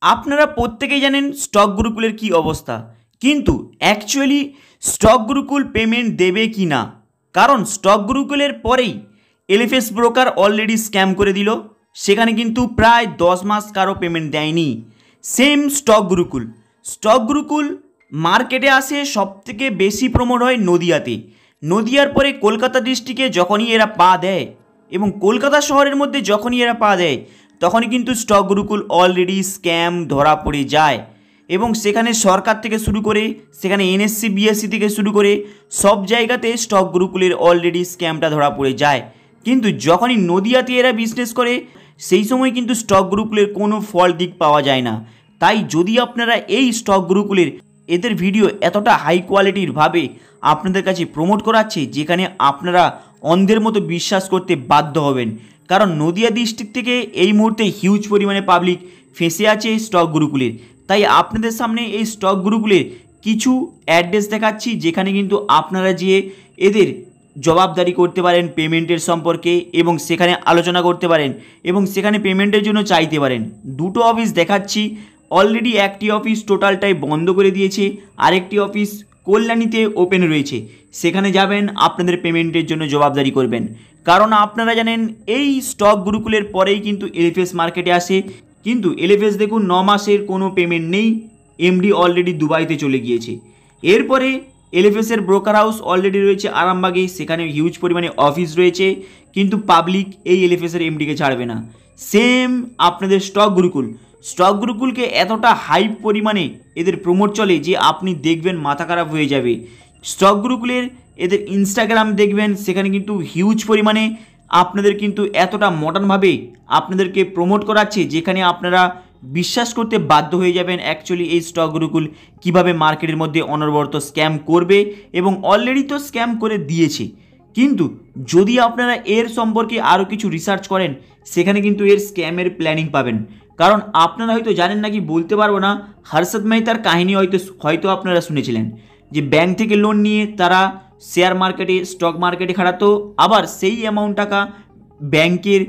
আপনারা প্রত্যেকেই জানেন স্টক গুরুকুলের কি অবস্থা, কিন্তু অ্যাকচুয়ালি স্টক গুরুকুল পেমেন্ট দেবে কি না, কারণ স্টক গুরুকুলের পরেই এলএফএস ব্রোকার অলরেডি স্ক্যাম করে দিল। সেখানে কিন্তু প্রায় 10 মাস কারো পেমেন্ট দেয়নি। সেম স্টক গুরুকুল মার্কেটে আসে সবথেকে বেশি প্রমোট হয় নদিয়াতে। নদিয়ার পরে কলকাতা ডিস্ট্রিক্টে যখনই এরা পা দেয় এবং কলকাতা শহরের মধ্যে যখনই এরা পা দেয় তখনই কিন্তু স্টক গুরুকুল অলরেডি স্ক্যাম ধরা পড়ে যায় এবং সেখানে সরকার থেকে শুরু করে সেখানে এনএসসি বিএসসি থেকে শুরু করে সব জায়গাতে স্টক গুরুকুলের অলরেডি স্ক্যামটা ধরা পড়ে যায়। কিন্তু যখনই নদিয়াতে এরা বিজনেস করে সেই সময় কিন্তু স্টক গুরুকুলের কোনো ফল দিক পাওয়া যায় না। তাই যদি আপনারা এই স্টক গুরুকুলের এদের ভিডিও এতটা হাই কোয়ালিটির ভাবে আপনাদের কাছে প্রমোট করাচ্ছে যেখানে আপনারা অন্ধের মতো বিশ্বাস করতে বাধ্য হবেন, কারণ নদিয়া ডিস্ট্রিক্ট থেকে এই মুহূর্তে হিউজ পরিমাণে পাবলিক ফেঁসে আছে স্টক গুরুকুলের। তাই আপনাদের সামনে এই স্টক গুরুকুলের কিছু অ্যাড্রেস দেখাচ্ছি যেখানে কিন্তু আপনারা যেয়ে এদের জবাবদারি করতে পারেন পেমেন্টের সম্পর্কে এবং সেখানে আলোচনা করতে পারেন এবং সেখানে পেমেন্টের জন্য চাইতে পারেন। দুটো অফিস দেখাচ্ছি। অলরেডি একটি অফিস টোটালটাই বন্ধ করে দিয়েছে, আরেকটি অফিস কল্যাণীতে ওপেন রয়েছে। সেখানে যাবেন, আপনাদের পেমেন্টের জন্য জবাবদারি করবেন, কারণ আপনারা জানেন এই স্টক গুরুকুলের পরেই কিন্তু এলএফএস মার্কেটে আসে। কিন্তু এলএফএস দেখুন 9 মাসের কোনো পেমেন্ট নেই, এমডি অলরেডি দুবাইতে চলে গিয়েছে। এরপরে এলএফএসের ব্রোকার হাউস অলরেডি রয়েছে আরামবাগে, সেখানে হিউজ পরিমাণে অফিস রয়েছে, কিন্তু পাবলিক এই এলএফএসের এমডিকে ছাড়বে না। সেম আপনাদের স্টক গুরুকুলকে এতটা হাই পরিমাণে এদের প্রমোট চলে যে আপনি দেখবেন মাথা খারাপ হয়ে যাবে। স্টক গুরুকুলের এদের ইনস্টাগ্রাম দেখবেন, সেখানে কিন্তু হিউজ পরিমাণে আপনাদের কিন্তু এতটা মডার্নভাবে আপনাদেরকে প্রমোট করাচ্ছে যেখানে আপনারা বিশ্বাস করতে বাধ্য হয়ে যাবেন অ্যাকচুয়ালি এই স্টক গুরুকুল কীভাবে মার্কেটের মধ্যে অনবরত স্ক্যাম করবে এবং অলরেডি তো স্ক্যাম করে দিয়েছে। কিন্তু যদি আপনারা এর সম্পর্কে আরও কিছু রিসার্চ করেন সেখানে কিন্তু এর স্ক্যামের প্ল্যানিং পাবেন। কারণ আপনারা হয়তো জানেন নাকি বলতে পারবো না, হর্ষদ মেহতার কাহিনী হয়তো আপনারা শুনেছিলেন যে ব্যাংক থেকে লোন নিয়ে তারা শেয়ার মার্কেটে স্টক মার্কেটে খাটাতো, আবার সেই অ্যামাউন্ট টাকা ব্যাংকের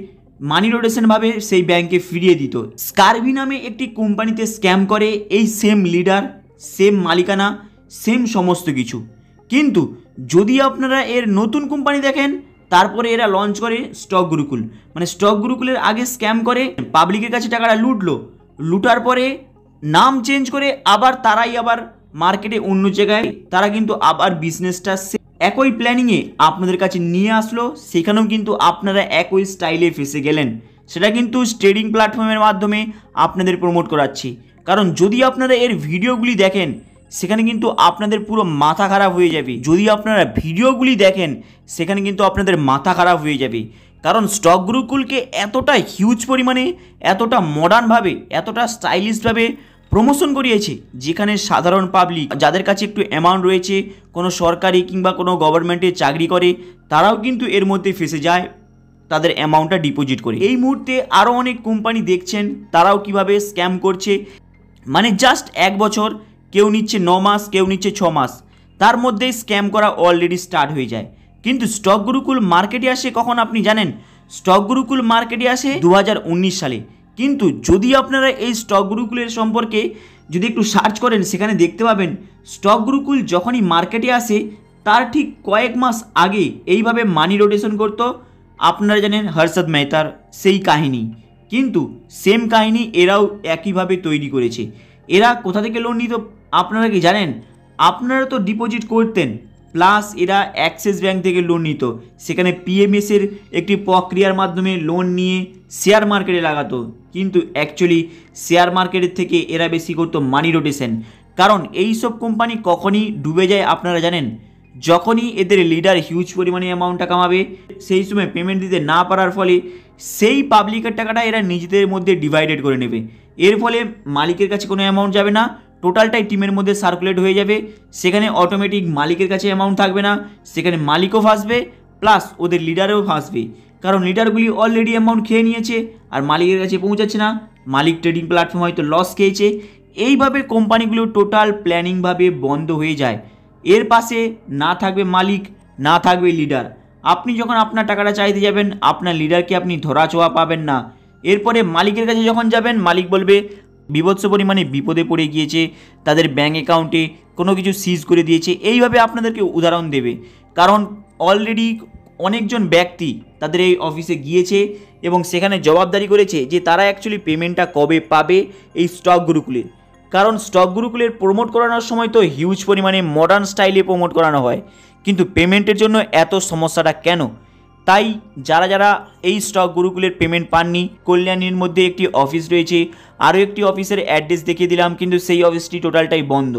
মানি রোটেশনভাবে সেই ব্যাংকে ফিরিয়ে দিত। স্কারভি নামে একটি কোম্পানিতে স্ক্যাম করে এই সেম লিডার, সেম মালিকানা, সেম সমস্ত কিছু। কিন্তু যদি আপনারা এর নতুন কোম্পানি দেখেন তারপরে এরা লঞ্চ করে স্টক গুরুকুল, মানে স্টক গুরুকুলের আগে স্ক্যাম করে পাবলিকের কাছে টাকাটা লুটার পরে নাম চেঞ্জ করে তারাই আবার মার্কেটে অন্য জায়গায় তারা কিন্তু আবার বিজনেসটা একই প্ল্যানিংয়ে আপনাদের কাছে নিয়ে আসলো, সেখানেও কিন্তু আপনারা একই স্টাইলে ফেসে গেলেন। সেটা কিন্তু ট্রেডিং প্ল্যাটফর্মের মাধ্যমে আপনাদের প্রমোট করাচ্ছি। কারণ যদি আপনারা এর ভিডিওগুলি দেখেন সেখানে কিন্তু আপনাদের পুরো মাথা খারাপ হয়ে যাবে। যদি আপনারা ভিডিওগুলি দেখেন সেখানে কিন্তু আপনাদের মাথা খারাপ হয়ে যাবে, কারণ স্টক গুরুকুলকে এতটা হিউজ পরিমাণে, এতটা মডার্নভাবে, এতটা স্টাইলিশভাবে প্রমোশন করিয়েছে যেখানে সাধারণ পাবলিক যাদের কাছে একটু অ্যামাউন্ট রয়েছে, কোনো সরকারি কিংবা কোনো গভর্নমেন্টে চাকরি করে, তারাও কিন্তু এর মধ্যে ফেসে যায় তাদের অ্যামাউন্টটা ডিপোজিট করে। এই মুহূর্তে আরও অনেক কোম্পানি দেখছেন তারাও কিভাবে স্ক্যাম করছে, মানে জাস্ট 1 বছর, কেউ নিচ্ছে 9 মাস, কেউ নিচ্ছে 6 মাস, তার মধ্যেই স্ক্যাম করা অলরেডি স্টার্ট হয়ে যায়। কিন্তু স্টক গুরুকুল মার্কেটে আসে কখন আপনি জানেন? স্টক গুরুকুল মার্কেটে আসে 2019 সালে। কিন্তু যদি আপনারা এই স্টক গুরুকুলের সম্পর্কে যদি একটু সার্চ করেন সেখানে দেখতে পাবেন স্টক গুরুকুল যখনই মার্কেটে আসে তার ঠিক কয়েক মাস আগে এইভাবে মানি রোটেশন করতো। আপনারা জানেন হর্ষদ মেহতার সেই কাহিনী, কিন্তু সেম কাহিনী এরাও একইভাবে তৈরি করেছে। এরা কোথা থেকে লোন নিত আপনারা কি জানেন? আপনারা তো ডিপোজিট করতেন, প্লাস এরা অ্যাক্সিস ব্যাংক থেকে লোন নিত, সেখানে পিএমএসের একটি প্রক্রিয়ার মাধ্যমে লোন নিয়ে শেয়ার মার্কেটে লাগাতো। কিন্তু অ্যাকচুয়ালি শেয়ার মার্কেটের থেকে এরা বেশি করতো মানি রোটেশন। কারণ এই সব কোম্পানি কখনই ডুবে যায় আপনারা জানেন? যখনই এদের লিডার হিউজ পরিমাণে অ্যামাউন্টটা কামাবে সেই সময় পেমেন্ট দিতে না পারার ফলে সেই পাবলিকের টাকাটা এরা নিজেদের মধ্যে ডিভাইডেড করে নেবে। এর ফলে মালিকের কাছে কোনো অ্যামাউন্ট যাবে না, টোটালটাই টিমের মধ্যে সার্কুলেট হয়ে যাবে। সেখানে অটোমেটিক মালিকের কাছে অ্যামাউন্ট থাকবে না, সেখানে মালিকও ফাঁসবে, প্লাস ওদের লিডারও ফাঁসবে, কারণ লিডারগুলি অলরেডি অ্যামাউন্ট খেয়ে নিয়েছে আর মালিকের কাছে পৌঁছাচ্ছে না। মালিক ট্রেডিং প্ল্যাটফর্ম হয়তো লস খেয়েছে। এইভাবে কোম্পানিগুলো টোটাল প্ল্যানিংভাবে বন্ধ হয়ে যায়। এর পাশে না থাকবে মালিক, না থাকবে লিডার। আপনি যখন আপনার টাকাটা চাইতে যাবেন আপনার লিডারকে আপনি ধরা ছোঁয়া পাবেন না। এরপরে মালিকের কাছে যখন যাবেন মালিক বলবে বিভৎস পরিমাণে বিপদে পড়ে গিয়েছে, তাদের ব্যাঙ্ক অ্যাকাউন্টে কোনো কিছু সিজ করে দিয়েছে, এইভাবে আপনাদেরকে উদাহরণ দেবে। কারণ অলরেডি অনেকজন ব্যক্তি তাদের এই অফিসে গিয়েছে এবং সেখানে জবাবদারি করেছে যে তারা অ্যাকচুয়ালি পেমেন্টটা কবে পাবে এই স্টক গুরুকুলের। কারণ স্টক গুরুকুলের প্রমোট করানোর সময় তো হিউজ পরিমাণে মডার্ন স্টাইলে প্রমোট করানো হয়, কিন্তু পেমেন্টের জন্য এত সমস্যাটা কেন? তাই যারা যারা এই স্টক গুরুকুলের পেমেন্ট পাননি, কল্যাণীর মধ্যে একটি অফিস রয়েছে, আরও একটি অফিসের অ্যাড্রেস দেখিয়ে দিলাম, কিন্তু সেই অফিসটি টোটালটাই বন্ধ।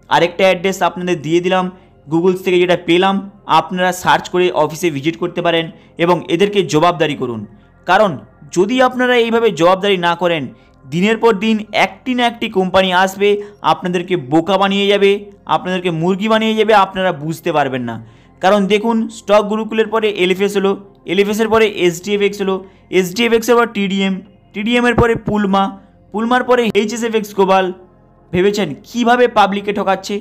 আরেকটা অ্যাড্রেস আপনাদের দিয়ে দিলাম গুগলস থেকে, যেটা পেলাম, আপনারা সার্চ করে অফিসে ভিজিট করতে পারেন এবং এদেরকে জবাবদারি করুন। কারণ যদি আপনারা এইভাবে জবাবদারি না করেন, দিনের পর দিন একটি না একটি কোম্পানি আসবে, আপনাদেরকে বোকা বানিয়ে যাবে, আপনাদেরকে মুরগি বানিয়ে যাবে, আপনারা বুঝতে পারবেন না। কারণ দেখুন, স্টক গুরুকুলের পরে এলএফএস হলো, এলএফএসের পরে এসডিএফএক্স হলো, এসডিএফএক্সের পর টিডিএম, টিডিএমের পরে পুলমা, পুলমার পরে এইচএসএফএক্স গ্লোবাল। ভেবেছেন কিভাবে পাবলিককে ঠকাচ্ছে?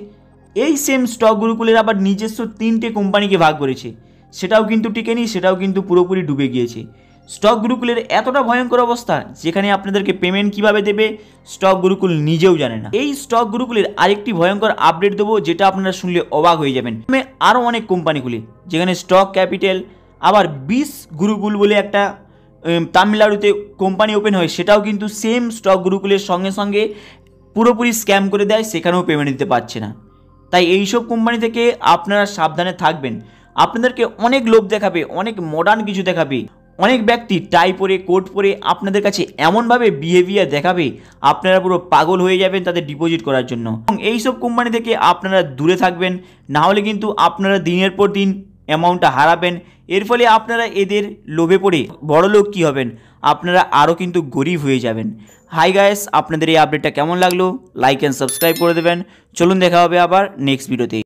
এই সেম স্টক গুরুকুলের আবার নিজস্ব 3টে কোম্পানিকে ভাগ করেছে, সেটাও কিন্তু টিকেনি, সেটাও কিন্তু পুরোপুরি ডুবে গিয়েছে। স্টক গুরুকুলের এতটা ভয়ঙ্কর অবস্থা যেখানে আপনাদেরকে পেমেন্ট কিভাবে দেবে স্টক গুরুকুল নিজেও জানে না। এই স্টক গুরুকুলের আরেকটি ভয়ঙ্কর আপডেট দেবো, যেটা আপনারা শুনলে অবাক হয়ে যাবেন। আরও অনেক কোম্পানিগুলি, যেখানে স্টক ক্যাপিটাল, আবার 20 গুরুকুল বলে একটা তামিলনাড়ুতে কোম্পানি ওপেন হয়, সেটাও কিন্তু সেম স্টক গুরুকুলের সঙ্গে সঙ্গে পুরোপুরি স্ক্যাম করে দেয়, সেখানেও পেমেন্ট দিতে পারছে না। তাই এইসব কোম্পানি থেকে আপনারা সাবধানে থাকবেন। আপনাদেরকে অনেক লোভ দেখাবে, অনেক মডার্ন কিছু দেখাবে, অনেক ব্যক্তি টাই পরে কোট পরে আপনাদের কাছে এমনভাবে বিহেভিয়ার দেখাবে, আপনারা পুরো পাগল হয়ে যাবেন তাদের ডিপোজিট করার জন্য। এবং এইসব কোম্পানি থেকে আপনারা দূরে থাকবেন, না হলে কিন্তু আপনারা দিনের পর দিন অ্যামাউন্টটা হারাবেন। এর ফলে আপনারা এদের লোভে পড়ে বড়লোক কী হবেন, আপনারা আরও কিন্তু গরিব হয়ে যাবেন। হাই গাইস, আপনাদের এই আপডেটটা কেমন লাগলো? লাইক অ্যান্ড সাবস্ক্রাইব করে দেবেন। চলুন দেখা হবে আবার নেক্সট ভিডিওতে।